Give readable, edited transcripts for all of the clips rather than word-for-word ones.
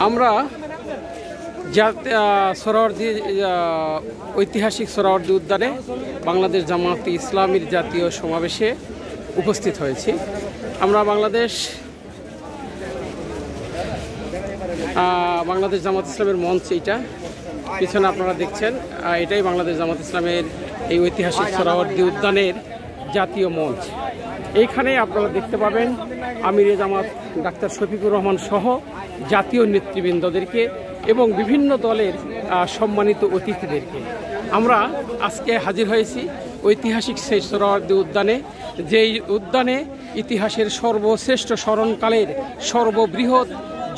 আমরা সোহরাওয়ার্দী ঐতিহাসিক সোহরাওয়ার্দী উদ্যানে বাংলাদেশ জামায়াতে ইসলামীর জাতীয় সমাবেশে উপস্থিত হয়েছি। আমরা বাংলাদেশ জামাত ইসলামের মঞ্চ, এইটা পিছনে আপনারা দেখছেন, এটাই বাংলাদেশ জামাত ইসলামের এই ঐতিহাসিক সোহরাওয়ার্দী উদ্যানের জাতীয় মঞ্চ। এইখানে আপনারা দেখতে পাবেন আমিরে জামাত ডাক্তার শফিকুর রহমান সহ জাতীয় নেতৃবৃন্দদেরকে এবং বিভিন্ন দলের সম্মানিত অতিথিদেরকে। আমরা আজকে হাজির হয়েছি ঐতিহাসিক সেই সোহরাওয়ার্দী উদ্যানে, যেই উদ্যানে ইতিহাসের সর্বশ্রেষ্ঠ স্মরণকালের সর্ববৃহৎ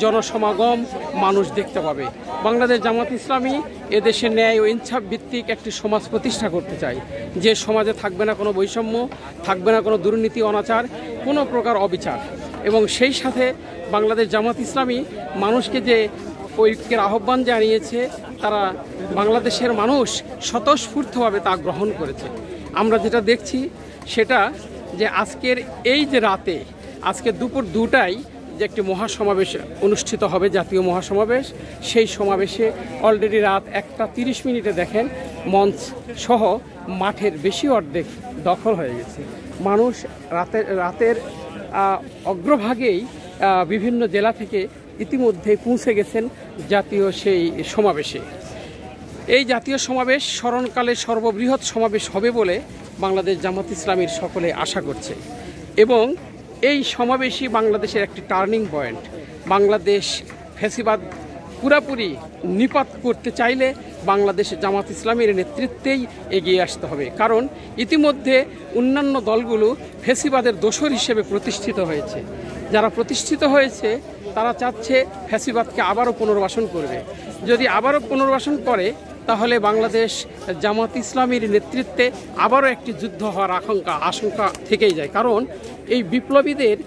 জনসমাগম মানুষ দেখতে পাবে। বাংলাদেশ জামাত ইসলামী এদেশে ন্যায় ও ইনসাফ ভিত্তিক একটি সমাজ প্রতিষ্ঠা করতে চায়, যে সমাজে থাকবে না কোনো বৈষম্য, থাকবে না কোনো দুর্নীতি, অনাচার, কোনো প্রকার অবিচার। এবং সেই সাথে বাংলাদেশ জামাত ইসলামী মানুষকে যে ঐক্যের আহ্বান জানিয়েছে, তারা বাংলাদেশের মানুষ স্বতঃস্ফূর্তভাবে তা গ্রহণ করেছে। আমরা যেটা দেখছি সেটা যে আজকের এই যে রাতে, আজকে দুপুর 2টায় যে একটি মহাসমাবেশ অনুষ্ঠিত হবে, জাতীয় মহাসমাবেশ, সেই সমাবেশে অলরেডি রাত 1:30 দেখেন মঞ্চ সহ মাঠের বেশি অর্ধেক দখল হয়ে গেছে। মানুষ রাতের অগ্রভাগেই বিভিন্ন জেলা থেকে ইতিমধ্যে পৌঁছে গেছেন জাতীয় সেই সমাবেশে। এই জাতীয় সমাবেশ স্মরণকালে সর্ববৃহৎ সমাবেশ হবে বলে বাংলাদেশ জামাত ইসলামীর সকলে আশা করছে। এবং এই সমাবেশই বাংলাদেশের একটি টার্নিং পয়েন্ট। বাংলাদেশ ফ্যাসিবাদ পুরাপুরি নিপাত করতে চাইলে বাংলাদেশ জামাত ইসলামীর নেতৃত্বেই এগিয়ে আসতে হবে। কারণ ইতিমধ্যে অন্যান্য দলগুলো ফ্যাসিবাদের দোসর হিসেবে প্রতিষ্ঠিত হয়েছে। যারা প্রতিষ্ঠিত হয়েছে তারা চাচ্ছে ফ্যাসিবাদকে আবারও পুনর্বাসন করবে। যদি আবারও পুনর্বাসন করে তাহলে বাংলাদেশ জামাত ইসলামীর নেতৃত্বে আবারও একটি যুদ্ধ হওয়ার আশঙ্কা থেকেই যায়। কারণ এই বিপ্লবীদের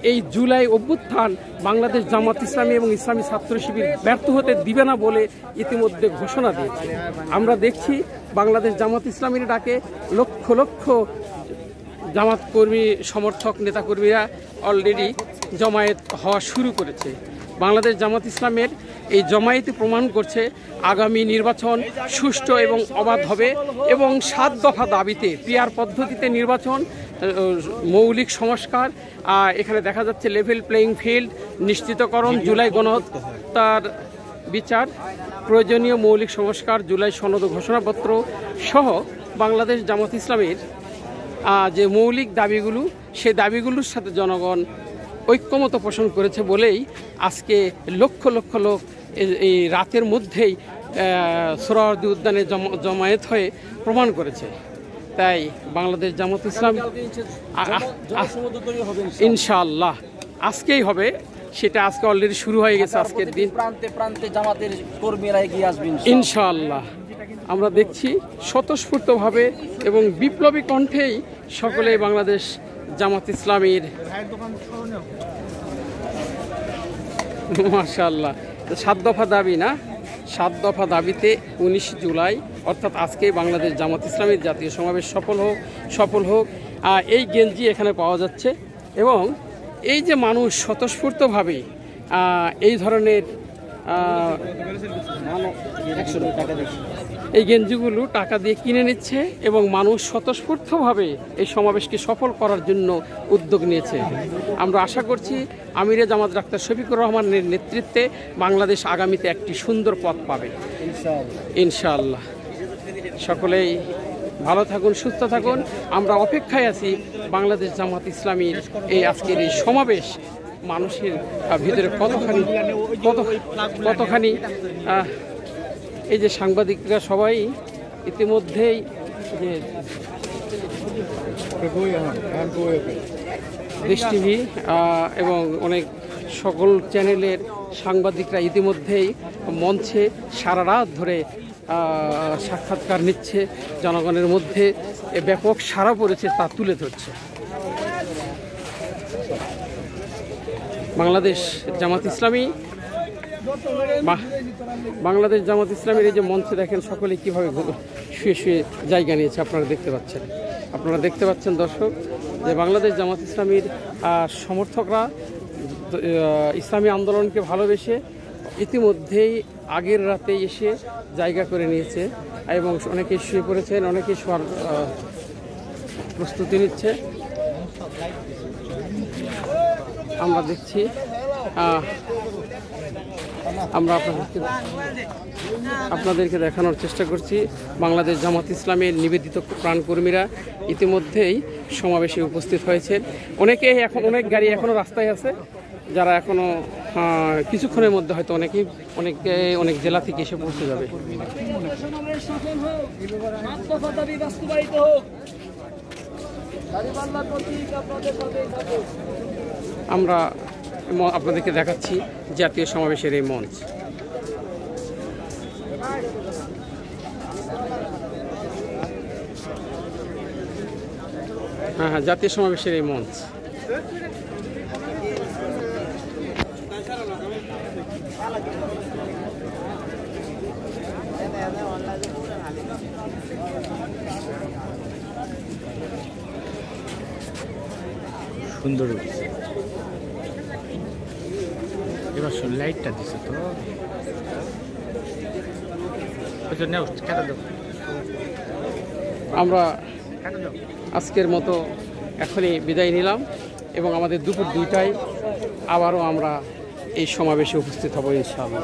এই জুলাই অভ্যুত্থান বাংলাদেশ জামাত ইসলামী এবং ইসলামী ছাত্র শিবির ব্যর্থ হতে দিবে না বলে ইতিমধ্যে ঘোষণা দিয়েছে। আমরা দেখছি বাংলাদেশ জামাত ইসলামীর ডাকে লক্ষ লক্ষ জামাত কর্মী সমর্থক নেতাকর্মীরা অলরেডি জমায়েত হওয়া শুরু করেছে। বাংলাদেশ জামাত ইসলামের এই জমায়েতই প্রমাণ করছে আগামী নির্বাচন সুষ্ঠু এবং অবাধ হবে এবং 7 দফা দাবিতে পিআর পদ্ধতিতে নির্বাচন, মৌলিক সংস্কার, এখানে দেখা যাচ্ছে লেভেল প্লেয়িং ফিল্ড নিশ্চিতকরণ, জুলাই গণহত্যার বিচার, প্রয়োজনীয় মৌলিক সংস্কার, জুলাই সনদ ঘোষণাপত্র সহ বাংলাদেশ জামাত ইসলামের যে মৌলিক দাবিগুলো, সেই দাবিগুলোর সাথে জনগণ ঐক্যমত পোষণ করেছে বলেই আজকে লক্ষ লক্ষ লোক এই রাতের মধ্যেই সোহরাওয়ার্দী উদ্যানে জমায়েত হয়ে প্রমাণ করেছে। তাই বাংলাদেশ জামাত ইসলাম ইনশাআল্লাহ আজকেই হবে, সেটা আজকে অলরেডি শুরু হয়ে গেছে। আজকের দিন প্রান্তে প্রান্তে জামাতের কর্মীরা এগিয়ে আসবেন ইনশাআল্লাহ। আমরা দেখছি স্বতঃস্ফূর্তভাবে এবং বিপ্লবী কণ্ঠেই সকলে বাংলাদেশ জামাত ইসলামীর মাশাআল্লাহ 7 দফা দাবি না, 7 দফা দাবিতে 19 জুলাই অর্থাৎ আজকে বাংলাদেশ জামাত ইসলামীর জাতীয় সমাবেশ সফল হোক। এই গেঞ্জি এখানে পাওয়া যাচ্ছে এবং এই যে মানুষ স্বতঃস্ফূর্তভাবে এই ধরনের এই গেঞ্জিগুলো টাকা দিয়ে কিনে নিচ্ছে এবং মানুষ স্বতঃস্ফূর্তভাবে এই সমাবেশকে সফল করার জন্য উদ্যোগ নিয়েছে। আমরা আশা করছি আমিরে জামাত ডাক্তার শফিকুর রহমানের নেতৃত্বে বাংলাদেশ আগামীতে একটি সুন্দর পথ পাবে ইনশাআল্লাহ। সকলেই ভালো থাকুন, সুস্থ থাকুন। আমরা অপেক্ষায় আছি বাংলাদেশ জামাত ইসলামীর এই আজকের এই সমাবেশ মানুষের ভিতরে কতখানি এই যে সাংবাদিকরা সবাই ইতিমধ্যেই যে দেশ টিভি এবং অনেক সকল চ্যানেলের সাংবাদিকরা ইতিমধ্যেই মঞ্চে সারা রাত ধরে সাক্ষাৎকার নিচ্ছে, জনগণের মধ্যে ব্যাপক সাড়া পড়েছে তা তুলে ধরছে। বাংলাদেশ জামাত ইসলামীর এই যে মঞ্চে দেখেন সকলে কীভাবে শুয়ে শুয়ে জায়গা নিয়েছে আপনারা দেখতে পাচ্ছেন দর্শক, যে বাংলাদেশ জামাত ইসলামীর সমর্থকরা ইসলামী আন্দোলনকে ভালোবেসে ইতিমধ্যেই আগের রাতে এসে জায়গা করে নিয়েছে এবং অনেকে শুয়ে পড়েছেন, অনেকে শোয়ার প্রস্তুতি নিচ্ছে। আমরা দেখছি, আমরা আপনাদেরকে দেখানোর চেষ্টা করছি বাংলাদেশ জামাত ইসলামের নিবেদিত প্রাণকর্মীরা ইতিমধ্যেই সমাবেশে উপস্থিত হয়েছেন। অনেক গাড়ি এখনও রাস্তায় আছে, যারা এখনও কিছুক্ষণের মধ্যে হয়তো অনেক জেলা থেকে এসে পৌঁছে যাবে। আমরা আপনাদেরকে দেখাচ্ছি জাতীয় সমাবেশের এই মঞ্চ। হ্যাঁ, জাতীয় সমাবেশের এই মঞ্চ। সুন্দর এবার লাইটটা দিছে তো আমরা আজকের মতো এখনই বিদায় নিলাম এবং আমাদের দুপুর 2টায় আবারও আমরা এই সমাবেশে উপস্থিত হব ইনশাআল্লাহ।